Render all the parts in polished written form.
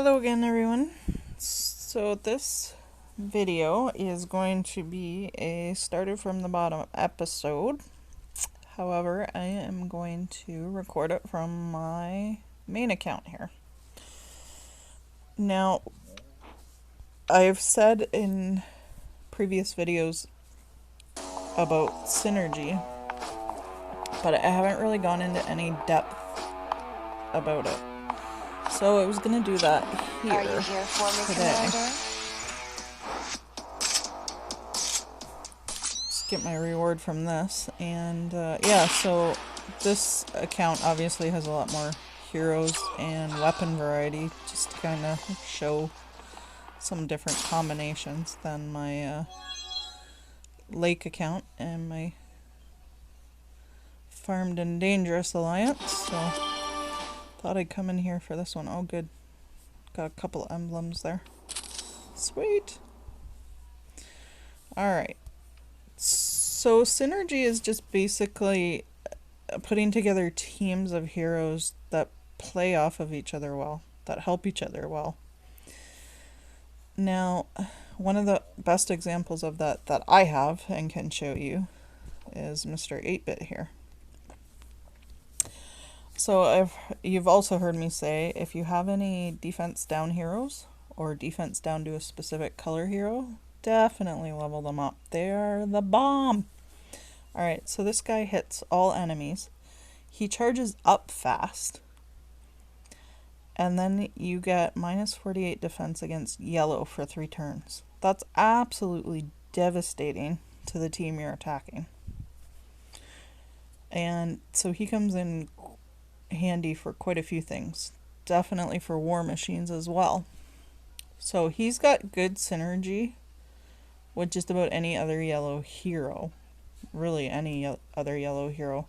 Hello again, everyone. So this video is going to be a started from the bottom episode. However, I am going to record it from my main account here. Now, I've said in previous videos about synergy, but I haven't really gone into any depth about it. So I was going to do that here. Are you here for me, today. Commander? Just get my reward from this. And yeah, so this account obviously has a lot more heroes and weapon variety, just to kind of show some different combinations than my lake account and my Farmed and Dangerous Alliance. So thought I'd come in here for this one. Oh, good. Got a couple emblems there. Sweet. Alright. So synergy is just basically putting together teams of heroes that play off of each other well, that help each other well. Now, one of the best examples of that I have and can show you is Mr. 8-Bit here. So you've also heard me say, if you have any defense down heroes or defense down to a specific color hero, definitely level them up. They are the bomb. Alright, so this guy hits all enemies. He charges up fast. And then you get minus 48 defense against yellow for 3 turns. That's absolutely devastating to the team you're attacking. And so he comes in handy for quite a few things. Definitely for war machines as well. So he's got good synergy with just about any other yellow hero. Really any other yellow hero.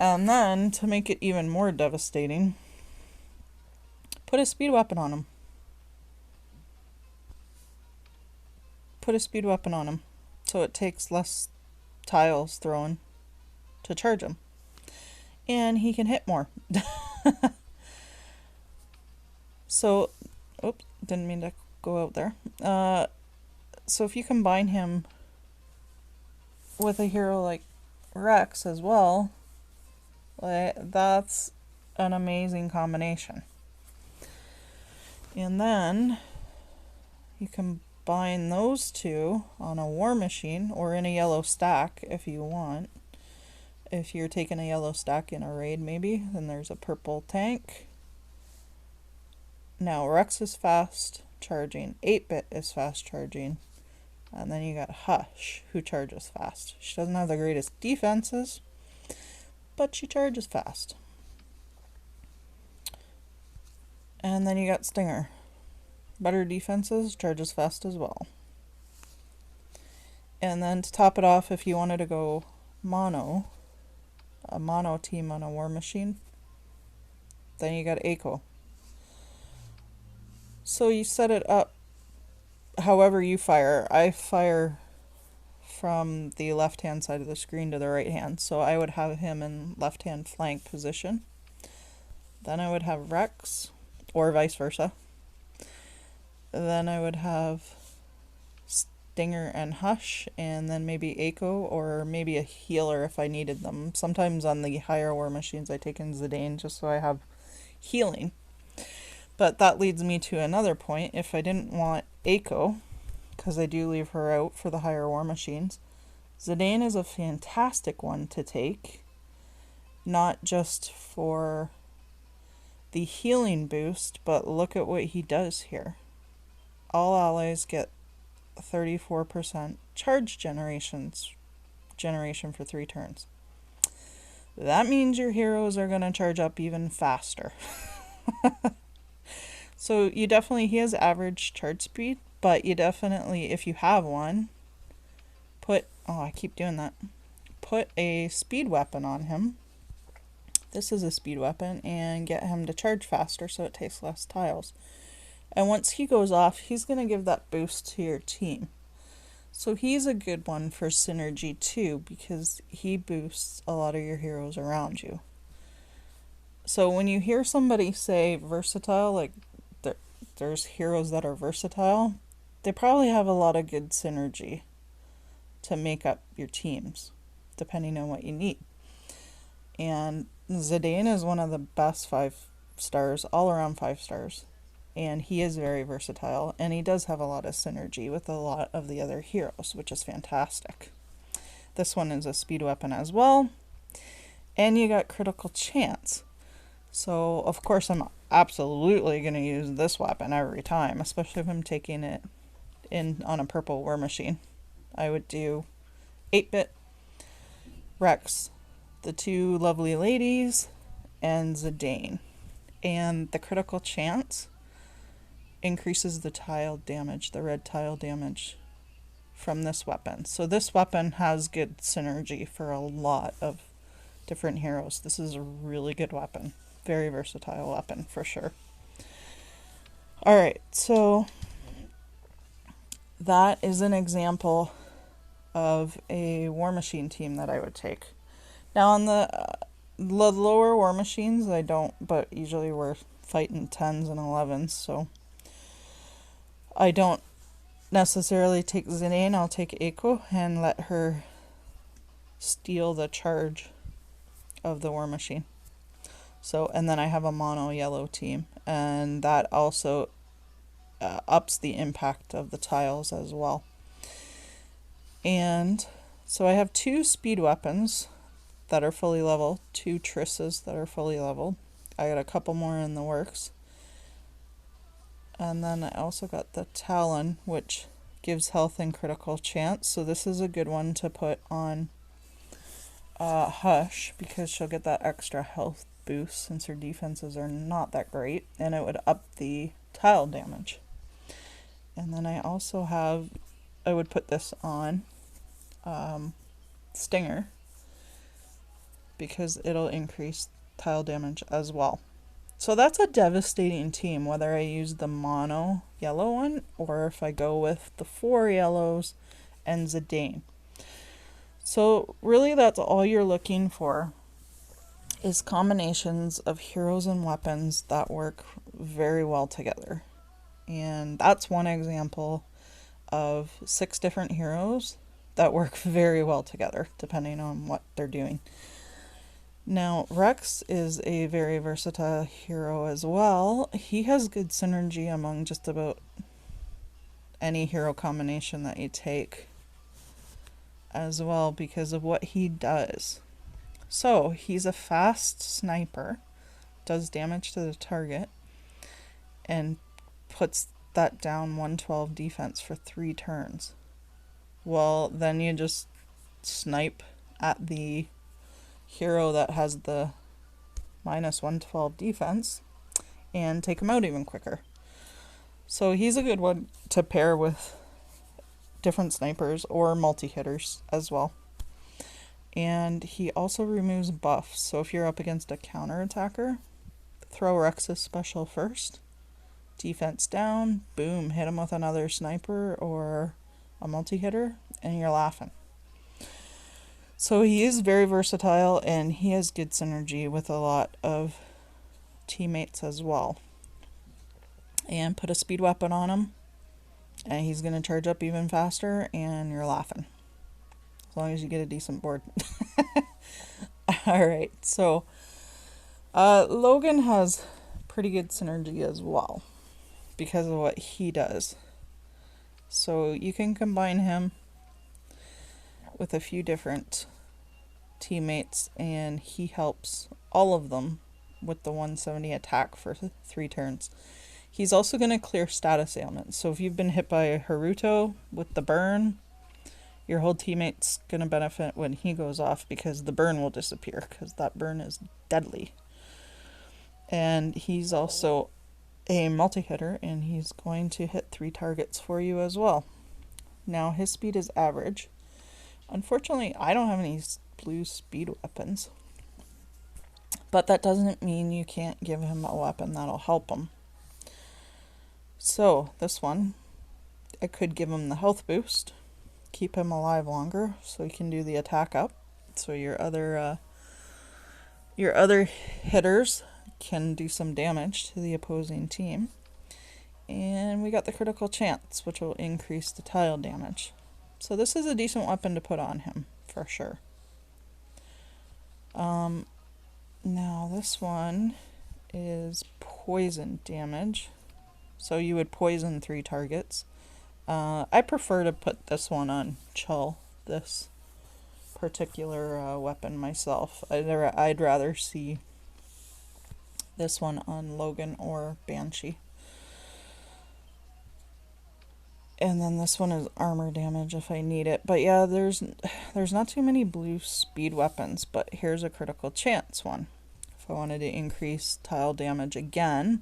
And then, to make it even more devastating, put a speed weapon on him. Put a speed weapon on him. So it takes less tiles thrown to charge him. And he can hit more. So, oops, didn't mean to go out there. So if you combine him with a hero like Rex as well, that's an amazing combination. And then you combine those two on a war machine or in a yellow stack if you want. If you're taking a yellow stack in a raid maybe, then there's a purple tank. Now Rex is fast charging, 8-Bit is fast charging, and then you got Hush, who charges fast. She doesn't have the greatest defenses, but she charges fast. And then you got Stinger. Better defenses, charges fast as well. And then to top it off, if you wanted to go mono, a mono team on a war machine, then you got Eiko. So you set it up however you fire. I fire from the left hand side of the screen to the right hand, so I would have him in left hand flank position. Then I would have Rex, or vice versa. Then I would have Stinger and Hush, and then maybe Eiko, or maybe a healer if I needed them. Sometimes on the higher war machines I take in Zidane just so I have healing. But that leads me to another point. If I didn't want Eiko, because I do leave her out for the higher war machines, Zidane is a fantastic one to take. Not just for the healing boost, but look at what he does here. All allies get 34% charge generation for 3 turns. That means your heroes are going to charge up even faster. So you definitely, he has average charge speed, but you definitely, if you have one, put a speed weapon on him. This is a speed weapon, and get him to charge faster so it takes less tiles. And once he goes off, he's going to give that boost to your team. So he's a good one for synergy too, because he boosts a lot of your heroes around you. So when you hear somebody say versatile, like there's heroes that are versatile, they probably have a lot of good synergy to make up your teams, depending on what you need. And Zidane is one of the best 5 stars, all around 5 stars. And he is very versatile, and he does have a lot of synergy with a lot of the other heroes, which is fantastic. This one is a speed weapon as well. And you got critical chance. So, of course, I'm absolutely going to use this weapon every time, especially if I'm taking it in on a purple war machine. I would do 8-bit, Rex, the 2 lovely ladies, and Zidane. And the critical chance increases the tile damage, the red tile damage from this weapon. So this weapon has good synergy for a lot of different heroes. This is a really good weapon. Very versatile weapon for sure. Alright, so that is an example of a war machine team that I would take. Now on the lower war machines, I don't, but usually we're fighting 10s and 11s, so I don't necessarily take Zidane. I'll take Eiko and let her steal the charge of the war machine. So, and then I have a mono yellow team, and that also ups the impact of the tiles as well. And so I have 2 speed weapons that are fully leveled, 2 Trisses that are fully leveled. I got a couple more in the works. And then I also got the Talon, which gives health and critical chance. So this is a good one to put on Hush, because she'll get that extra health boost since her defenses are not that great, and it would up the tile damage. And then I also have, I would put this on Stinger, because it'll increase tile damage as well. So that's a devastating team, whether I use the mono yellow one or if I go with the 4 yellows and Zidane. So really that's all you're looking for, is combinations of heroes and weapons that work very well together. And that's one example of 6 different heroes that work very well together, depending on what they're doing. Now, Rex is a very versatile hero as well. He has good synergy among just about any hero combination that you take as well, because of what he does. So, he's a fast sniper, does damage to the target, and puts that down 112 defense for 3 turns. Well, then you just snipe at the hero that has the minus 112 defense and take him out even quicker. So he's a good one to pair with different snipers or multi-hitters as well. And he also removes buffs. So if you're up against a counter-attacker, throw Rex's special first. Defense down, boom, hit him with another sniper or a multi-hitter, and you're laughing. So he is very versatile, and he has good synergy with a lot of teammates as well. And put a speed weapon on him, and he's going to charge up even faster, and you're laughing. As long as you get a decent board. Alright, so Logan has pretty good synergy as well, because of what he does. So you can combine him with a few different teammates, and he helps all of them with the 170 attack for 3 turns. He's also going to clear status ailments. So if you've been hit by Haruto with the burn, your whole teammate's going to benefit when he goes off, because the burn will disappear, because that burn is deadly. And he's also a multi-hitter, and he's going to hit 3 targets for you as well. Now his speed is average. Unfortunately, I don't have any blue speed weapons, but that doesn't mean you can't give him a weapon that'll help him. So this one, I could give him the health boost, keep him alive longer, so he can do the attack up, so your other hitters can do some damage to the opposing team. And we got the critical chance, which will increase the tile damage. So this is a decent weapon to put on him, for sure. Now this one is poison damage. So you would poison 3 targets. I prefer to put this one on Chull, this particular weapon myself. I'd rather see this one on Logan or Banshee. And then this one is armor damage if I need it. But yeah, there's not too many blue speed weapons, but here's a critical chance one. If I wanted to increase tile damage again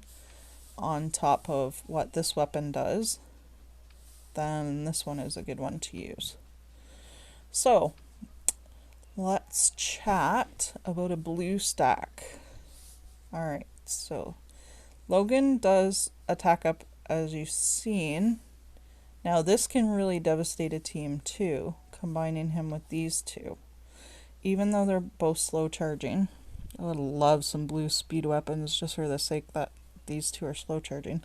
on top of what this weapon does, then this one is a good one to use. So, let's chat about a blue stack. Alright, so Logan does attack up as you've seen. Now this can really devastate a team too, combining him with these two. Even though they're both slow charging. I would love some blue speed weapons just for the sake that these two are slow charging.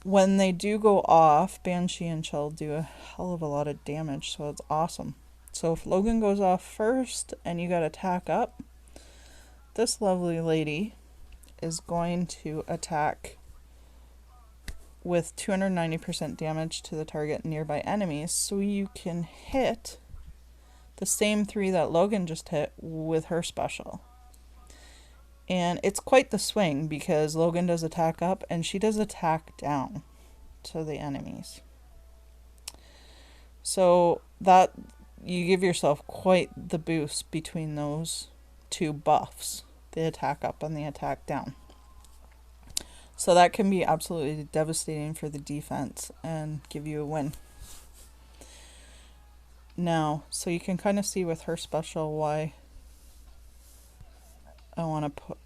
When they do go off, Banshee and Chull do a hell of a lot of damage, so it's awesome. So if Logan goes off first and you got attack up, this lovely lady is going to attack with 290% damage to the target and nearby enemies, so you can hit the same 3 that Logan just hit with her special. And it's quite the swing because Logan does attack up and she does attack down to the enemies. So that you give yourself quite the boost between those 2 buffs, the attack up and the attack down. So that can be absolutely devastating for the defense and give you a win. Now, so you can kind of see with her special why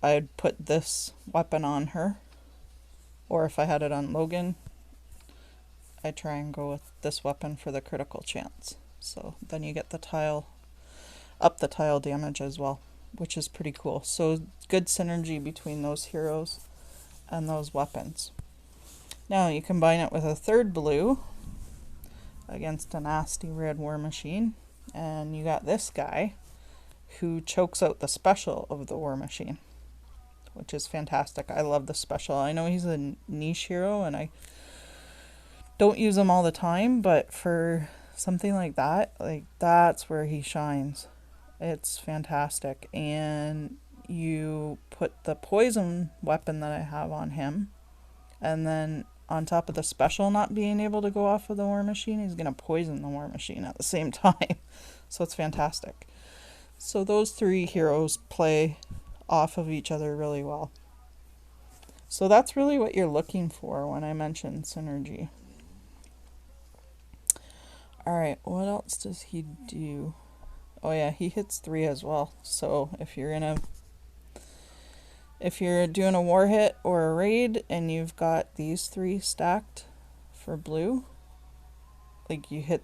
I'd put this weapon on her. Or if I had it on Logan, I try and go with this weapon for the critical chance. So then you get the tile damage as well, which is pretty cool. So good synergy between those heroes and those weapons. Now you combine it with a 3rd blue against a nasty red war machine, and you got this guy who chokes out the special of the war machine, which is fantastic. I love the special. I know he's a niche hero and I don't use him all the time, but for something like that, that's where he shines. It's fantastic. And you put the poison weapon that I have on him, and then on top of the special not being able to go off of the war machine, he's going to poison the war machine at the same time. So it's fantastic. So those 3 heroes play off of each other really well. So that's really what you're looking for when I mention synergy. Alright, what else does he do? Oh yeah, he hits 3 as well. So if you're doing a war hit or a raid and you've got these 3 stacked for blue, like you hit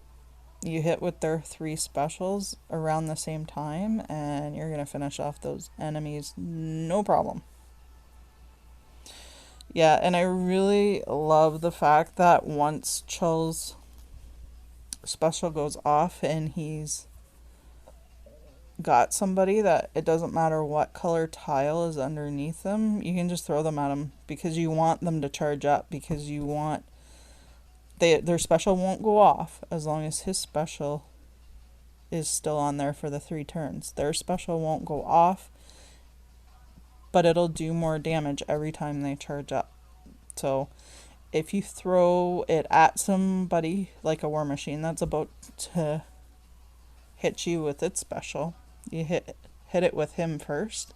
with their 3 specials around the same time and you're going to finish off those enemies no problem. Yeah, and I really love the fact that once Chull's special goes off and he's got somebody, that it doesn't matter what color tile is underneath them, you can just throw them at them because you want them to charge up, because you want their special won't go off as long as his special is still on there for the 3 turns. Their special won't go off, but it'll do more damage every time they charge up. So if you throw it at somebody like a war machine that's about to hit you with its special, you hit it with him first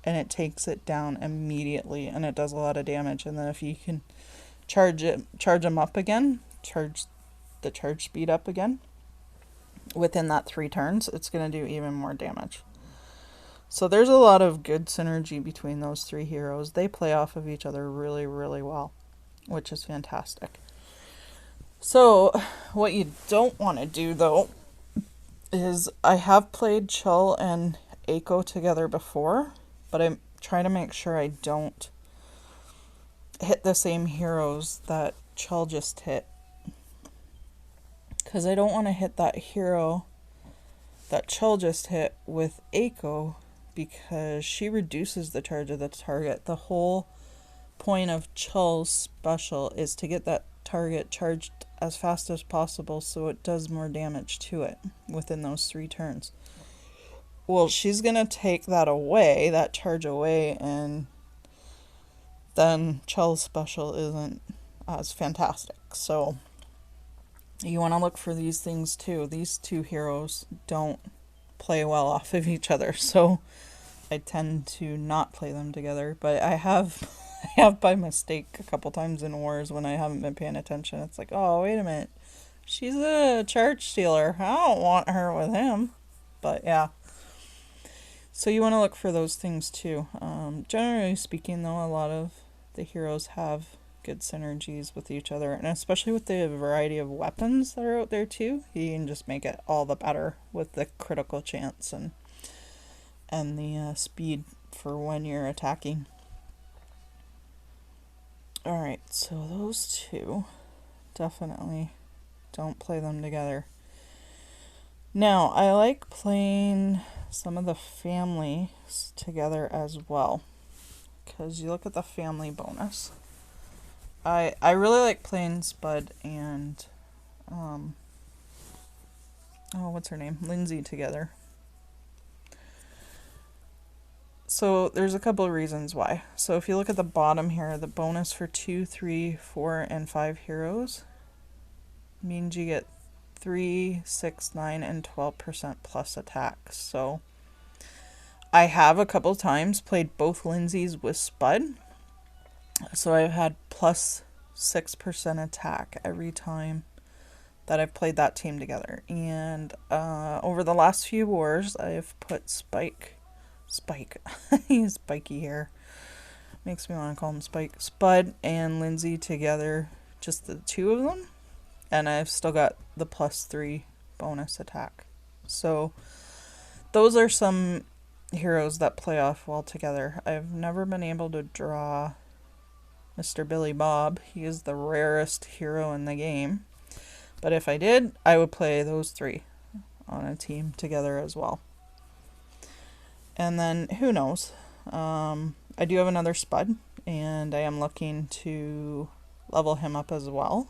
and it takes it down immediately and it does a lot of damage. And then if you can charge them up again, charge the charge speed up again within that 3 turns, it's going to do even more damage. So there's a lot of good synergy between those 3 heroes. They play off of each other really, really well, which is fantastic. So what you don't want to do though is, I have played Chull and Aiko together before, but I'm trying to make sure I don't hit the same heroes that Chell just hit. Because I don't want to hit that hero that Chell just hit with Eiko, because she reduces the charge of the target. The whole point of Chell's special is to get that target charged as fast as possible so it does more damage to it within those 3 turns. Well, she's going to take that away, that charge away, and then Chell's special isn't as fantastic. So you want to look for these things too. These 2 heroes don't play well off of each other, so I tend to not play them together. But I have by mistake a couple times in wars when I haven't been paying attention. It's like, oh, wait a minute, she's a charge stealer, I don't want her with him. But yeah, so you want to look for those things too. Generally speaking, though, a lot of the heroes have good synergies with each other, and especially with the variety of weapons that are out there too, you can just make it all the better with the critical chance and the speed for when you're attacking. Alright, so those 2, definitely don't play them together. Now, I like playing some of the families together as well, because you look at the family bonus. I really like playing Spud and what's her name? Lindsey together. So there's a couple of reasons why. So if you look at the bottom here, the bonus for 2, 3, 4, and 5 heroes means you get 3, 6, 9, and 12% plus attacks. So I have a couple times played both Lindseys with Spud. So I've had plus 6% attack every time that I've played that team together. And over the last few wars, I've put Spike, he's spiky hair, makes me want to call him Spike, Spud and Lindsey together, just the 2 of them, and I've still got the plus 3 bonus attack. So those are some heroes that play off well together. I've never been able to draw Mr. Billy Bob. He is the rarest hero in the game, but if I did, I would play those 3 on a team together as well. And then, who knows? I do have another Spud, and I am looking to level him up as well.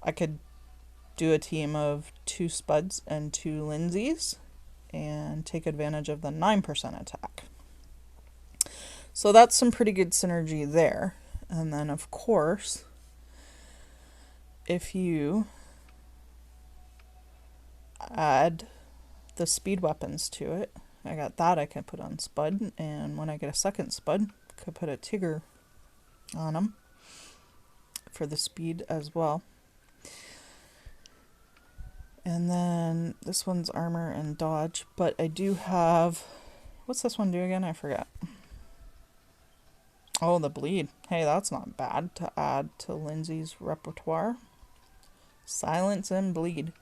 I could do a team of 2 Spuds and 2 Lindseys, and take advantage of the 9% attack. So that's some pretty good synergy there. And then, of course, if you add the speed weapons to it, I got that I can put on Spud, and when I get a second Spud, I could put a Tigger on him for the speed as well. And then this one's armor and dodge, but I do have, what's this one do again? I forget. Oh, the bleed. Hey, that's not bad to add to Lindsey's repertoire. Silence and bleed.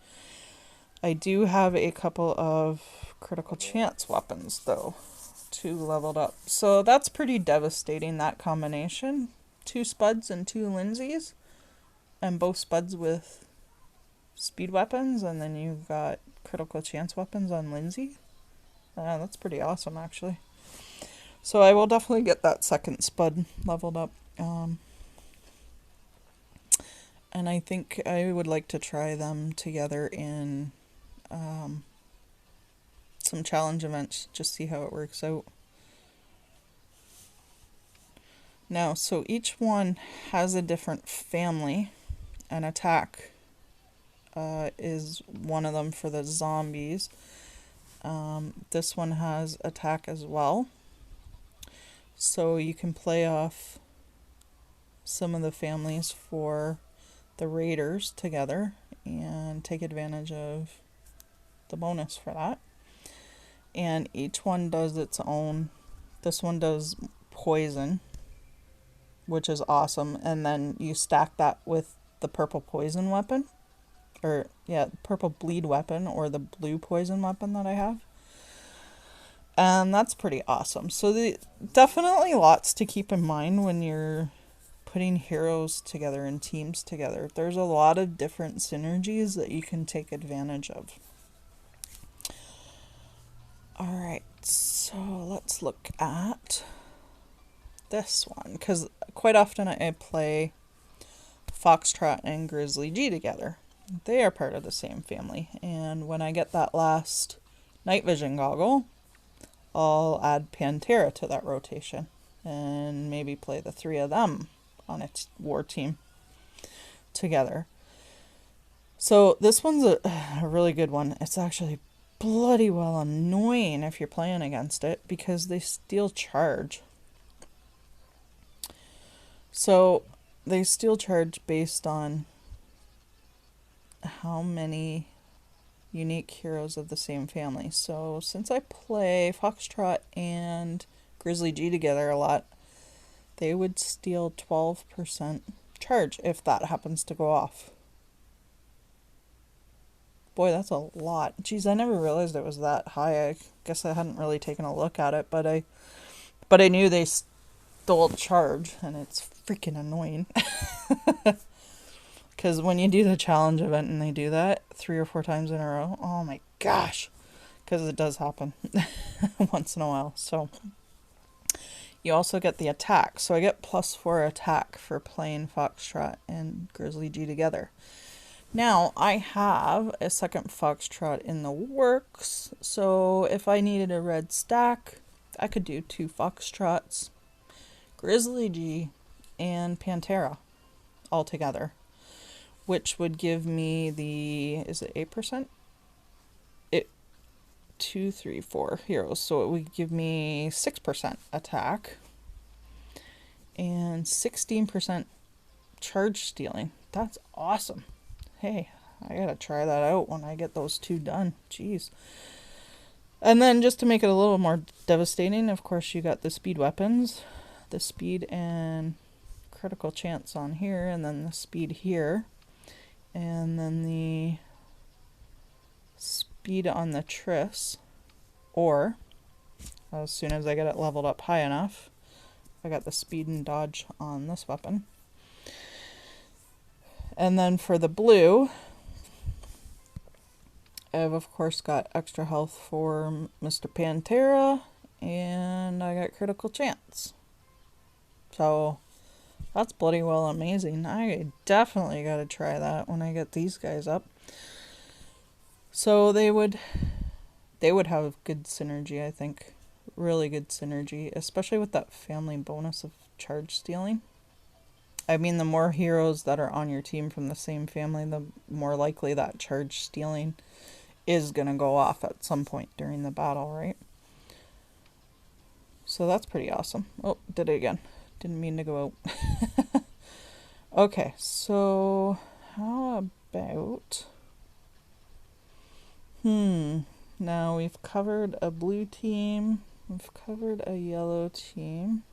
I do have a couple of critical chance weapons, though, 2 leveled up. So that's pretty devastating, that combination. 2 Spuds and 2 Lindseys, and both Spuds with speed weapons, and then you've got critical chance weapons on Lindsey. That's pretty awesome, actually. So I will definitely get that second Spud leveled up. And I think I would like to try them together in some challenge events, just see how it works out. Now, so each one has a different family, and attack is one of them for the zombies. This one has attack as well. So you can play off some of the families for the raiders together and take advantage of the bonus for that. And each one does its own. This one does poison, which is awesome. And then you stack that with the purple poison weapon. Or, yeah, purple bleed weapon or the blue poison weapon that I have. And that's pretty awesome. So definitely lots to keep in mind when you're putting heroes together and teams together. There's a lot of different synergies that you can take advantage of. Alright, so let's look at this one, because quite often I play Foxtrot and Grizzly G together. They are part of the same family, and when I get that last night vision goggle, I'll add Pantera to that rotation and maybe play the three of them on its war team together. So this one's a really good one. It's actually bloody well annoying if you're playing against it because they steal charge. So they steal charge based on how many unique heroes of the same family. So since I play Foxtrot and Grizzly G together a lot, they would steal 12% charge if that happens to go off. Boy, that's a lot. Geez, I never realized it was that high. I guess I hadn't really taken a look at it, but I knew they stole charge, and it's freaking annoying. Because when you do the challenge event and they do that 3 or 4 times in a row, oh my gosh. Because it does happen once in a while. So you also get the attack. So I get +4 attack for playing Foxtrot and Grizzly G together. Now I have a second Foxtrot in the works. So if I needed a red stack, I could do 2 Foxtrots, Grizzly G, and Pantera all together, which would give me the, is it 8%? 2, 3, 4 heroes, so it would give me 6% attack and 16% charge stealing. That's awesome. Hey, I gotta try that out when I get those 2 done. Jeez. And then just to make it a little more devastating, of course you got the speed weapons, the speed and critical chance on here, and then the speed here, and then the speed on the Triss, or as soon as I get it leveled up high enough, I got the speed and dodge on this weapon. And then for the blue, I've of course got extra health for Mr. Pantera, and I got critical chance. So that's bloody well amazing. I definitely gotta try that when I get these guys up. So they would have good synergy, I think. Really good synergy, especially with that family bonus of charge stealing. I mean, the more heroes that are on your team from the same family, the more likely that charge stealing is gonna go off at some point during the battle, right? So that's pretty awesome. Oh, did it again. Didn't mean to go out. Okay, so how about... Now we've covered a blue team. We've covered a yellow team.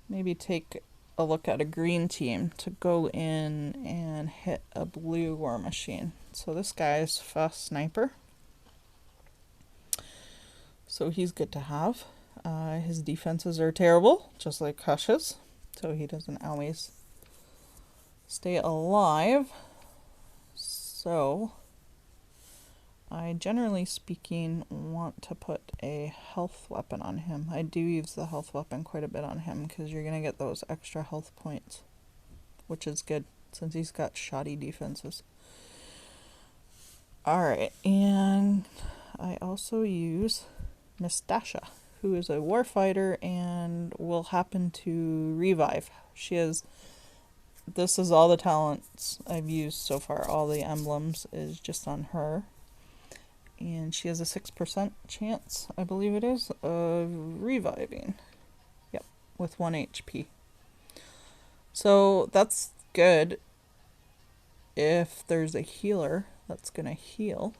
Maybe take a look at a green team to go in and hit a blue war machine. So this guy's fast sniper. So he's good to have. His defenses are terrible, just like Hush's, so he doesn't always stay alive. So I generally speaking want to put a health weapon on him. I do use the health weapon quite a bit on him because you're going to get those extra health points, which is good since he's got shoddy defenses. Alright, and I also use Miss Dasha, who is a warfighter and will happen to revive. This is all the talents I've used so far. All the emblems is just on her. And she has a 6% chance, I believe it is, of reviving. Yep, with 1 HP. So that's good if there's a healer that's going to heal.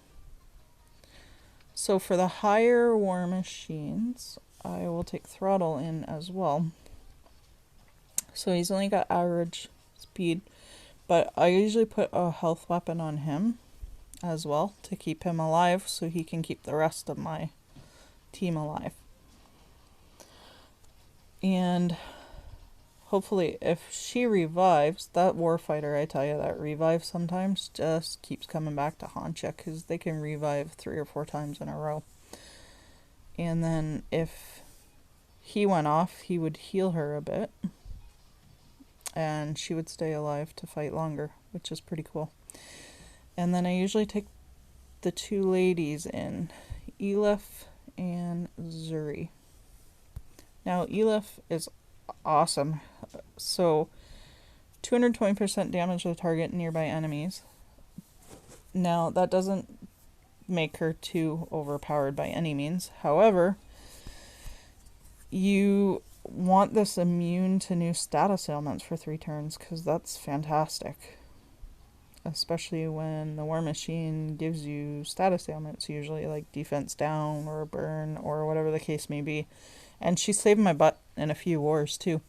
So for the higher war machines, I will take throttle in as well. So he's only got average speed, but I usually put a health weapon on him as well to keep him alive so he can keep the rest of my team alive. And hopefully if she revives, that warfighter, I tell you, that revives sometimes just keeps coming back to haunt you, because they can revive 3 or 4 times in a row. And then if he went off, he would heal her a bit, and she would stay alive to fight longer, which is pretty cool. And then I usually take the 2 ladies in, Elif and Zuri. Now, Elif is awesome. So, 220% damage to the target and nearby enemies. Now, that doesn't make her too overpowered by any means. However, you want this immune to new status ailments for 3 turns, because that's fantastic. Especially when the War Machine gives you status ailments, usually like defense down or a burn or whatever the case may be. And she saved my butt in a few wars too.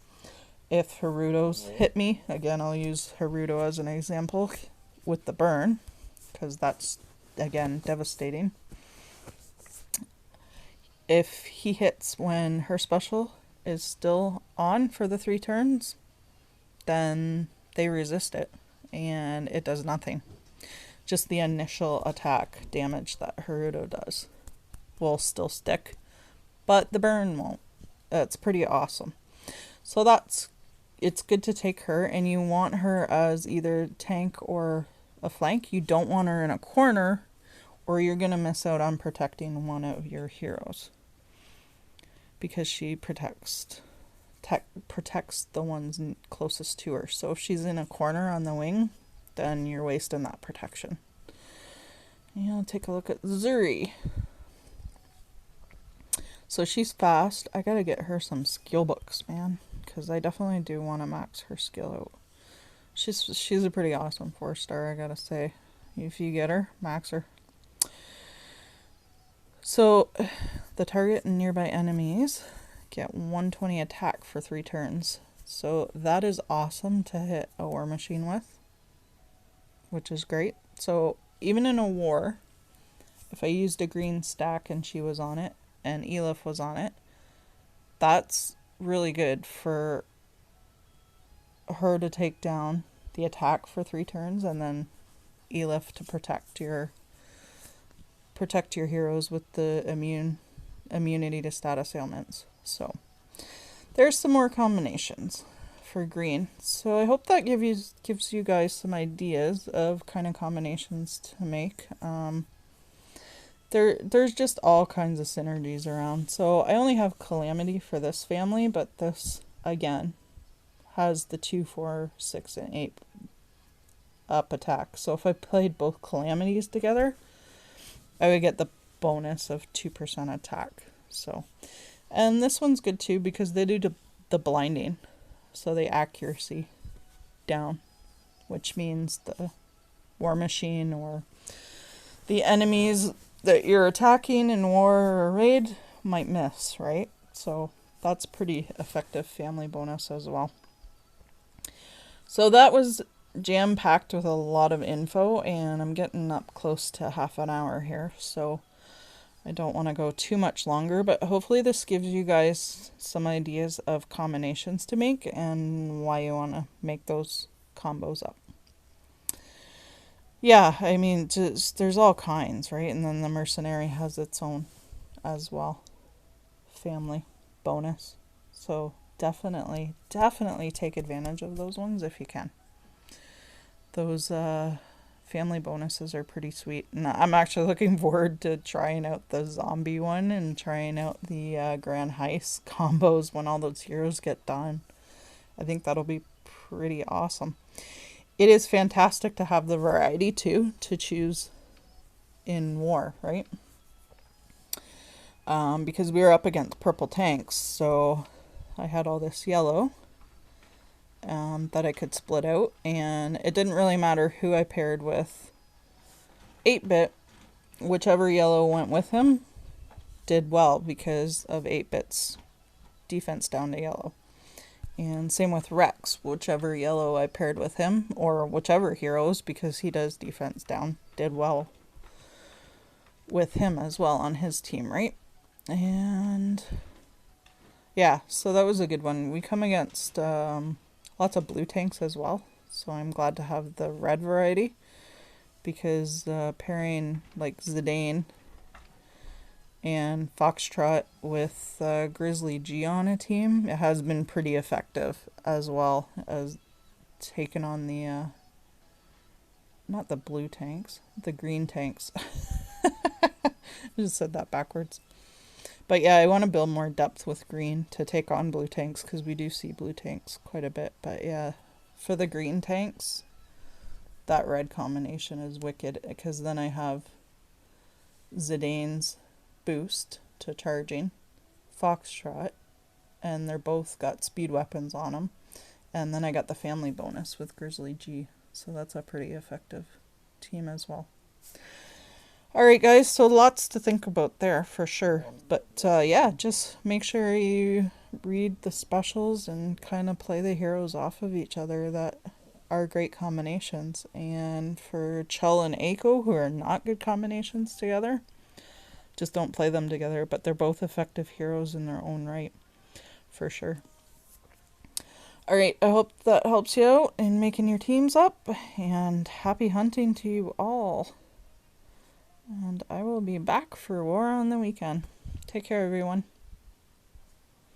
If Harutos hit me, again I'll use Haruto as an example with the burn, because that's again devastating. If he hits when her special is still on for the 3 turns, then they resist it and it does nothing. Just the initial attack damage that Haruto does will still stick, but the burn won't. That's pretty awesome. So it's good to take her, and you want her as either tank or a flank. You don't want her in a corner, or you're going to miss out on protecting one of your heroes, because she protects the ones closest to her. So if she's in a corner on the wing, then you're wasting that protection. And I'll take a look at Zuri. So she's fast. I gotta get her some skill books, man, because I definitely do want to max her skill out. She's a pretty awesome 4-star, I gotta say. If you get her, max her. So the target and nearby enemies get 120 attack for 3 turns. So that is awesome to hit a War Machine with, which is great. So even in a war, if I used a green stack and she was on it, and Elif was on it, that's really good for her to take down the attack for 3 turns, and then Elif to protect your heroes with the immunity to status ailments. So there's some more combinations for green. So I hope that gives you guys some ideas of kind of combinations to make. There's just all kinds of synergies around. So I only have Calamity for this family, but this again has the 2, 4, 6, and 8 up attack. So if I played both Calamities together, I would get the bonus of 2% attack. So, and this one's good too, because they do the blinding, so the accuracy down, which means the War Machine or the enemies that you're attacking in war or raid might miss, right? So that's pretty effective family bonus as well. So that was jam-packed with a lot of info, and I'm getting up close to half an hour here, so I don't want to go too much longer, but hopefully this gives you guys some ideas of combinations to make and why you want to make those combos up. Yeah, I mean, just there's all kinds, right? And then the mercenary has its own as well. Family bonus. So definitely take advantage of those ones if you can. Those family bonuses are pretty sweet. And I'm actually looking forward to trying out the zombie one and trying out the Grand Heist combos when all those heroes get done. I think that'll be pretty awesome. It is fantastic to have the variety too, to choose in war, right? Because we were up against purple tanks, so I had all this yellow that I could split out, and it didn't really matter who I paired with. 8-bit, whichever yellow went with him, did well because of 8-bit's defense down to yellow. And same with Rex, whichever yellow I paired with him, or whichever heroes, because he does defense down, did well with him as well on his team, right? And Yeah, so that was a good one. We come against lots of blue tanks as well, so I'm glad to have the red variety because pairing like Zidane and Foxtrot with Grizzly G on a team, it has been pretty effective as well as taking on the not the blue tanks, the green tanks. I just said that backwards. But yeah, I want to build more depth with green to take on blue tanks because we do see blue tanks quite a bit. But yeah, for the green tanks, that red combination is wicked because then I have Zidane's boost to charging, Foxtrot, and they're both got speed weapons on them. And then I got the family bonus with Grizzly G. So that's a pretty effective team as well. Alright guys, so lots to think about there for sure. But yeah, just make sure you read the specials and kind of play the heroes off of each other that are great combinations. And for Chell and Aiko, who are not good combinations together, just don't play them together. But they're both effective heroes in their own right, for sure. Alright, I hope that helps you out in making your teams up. And happy hunting to you all. And I will be back for War on the Weekend. Take care, everyone.